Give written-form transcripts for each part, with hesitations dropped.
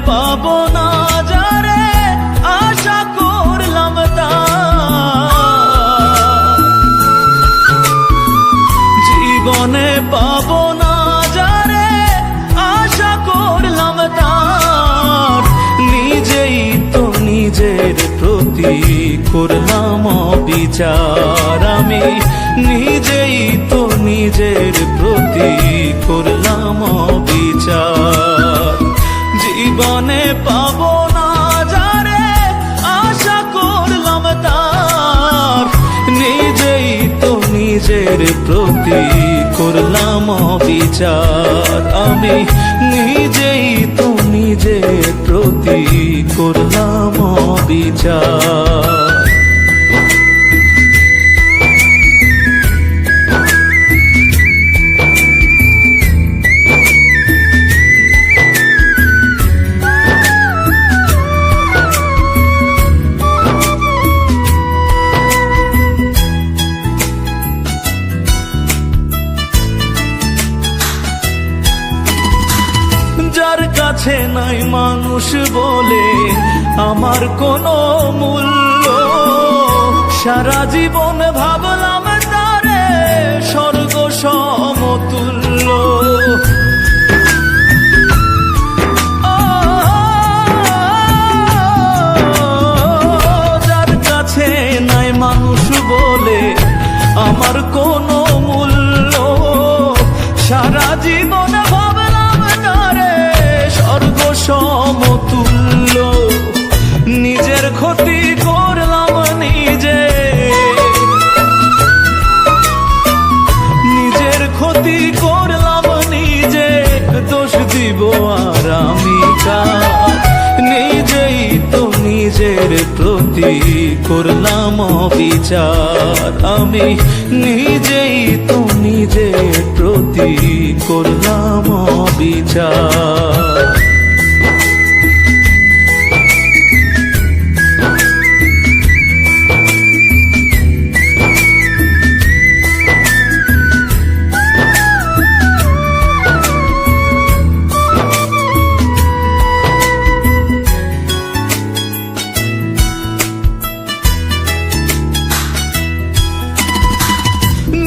পাবো না যারে আশা করলাম তার, জীবনে পাবো না যারে আশা করলাম তার, নিজেই তো নিজের প্রতি করলাম বিচার। আমি নিজেই তো নিজের প্রতি করলাম বিচার। জীবনে পাবো না যারে আশা করলাম তার, নিজেই তো নিজের প্রতি করলাম বিচার। আমি নিজেই তো নিজের প্রতি করলাম বিচার। যার কাছে নাই মানুষ বলে আমার কোনো মূল্য, সারা জীবন ভাবলাম তারে স্বর্গ সমতুল্য। যার কাছে নাই মানুষ বলে আমার কোনো মূল্য, সারা জীবন সমতুল্য। নিজের ক্ষতি করলাম নিজে, নিজের ক্ষতি করলাম নিজে, দোষ দিব আর আমি কার? নিজেই তো নিজের প্রতি করলাম বিচার। আমি নিজেই তো নিজের প্রতি করলাম বিচার।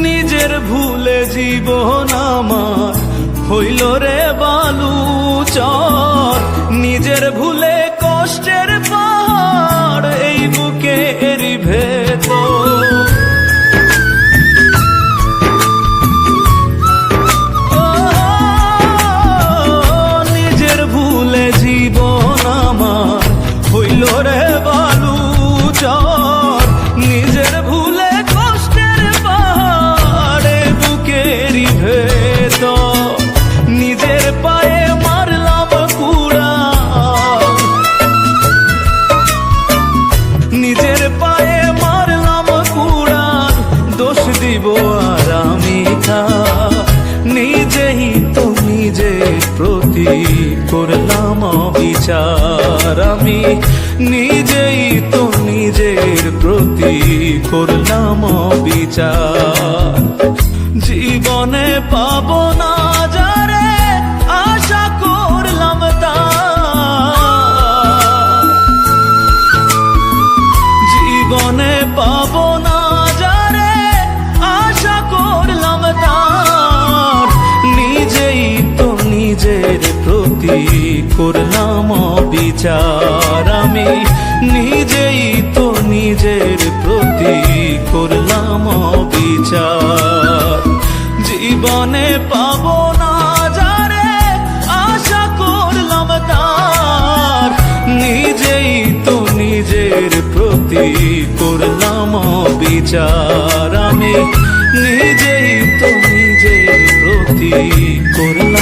নিজের ভুলে জীবন আমার হইল রে বালুচর, নিজের ভুলে কষ্টের পাহাড় এই বুকের ভেতর। নিজের ভুলে জীবন আমার হইল রে বালুচর, নিজের ভুলে কষ্টের পাহাড়ে বুকেরই ভেতর। নিজের পায়ে মারলাম কুড়াল, নিজের পায়ে মারলাম কুড়াল, দোষ দিব আর আমি কার? নিজেই তো নিজের প্রতি করলাম বিচার। আমি নিজেই তো নিজের প্রতি করলাম বিচার। জীবনে পাবো না যারে আশা করলাম তার, জীবনে পাবো না যারে আশা করলাম তার, নিজেই তো নিজের প্রতি করলাম বিচার। আমি নিজেই তো নিজের প্রতি করলাম বিচার। জীবনে পাবো না যারে আশা করলাম তার, নিজেই তো নিজের প্রতি করলাম বিচার। আমি নিজেই তো নিজের প্রতি করলাম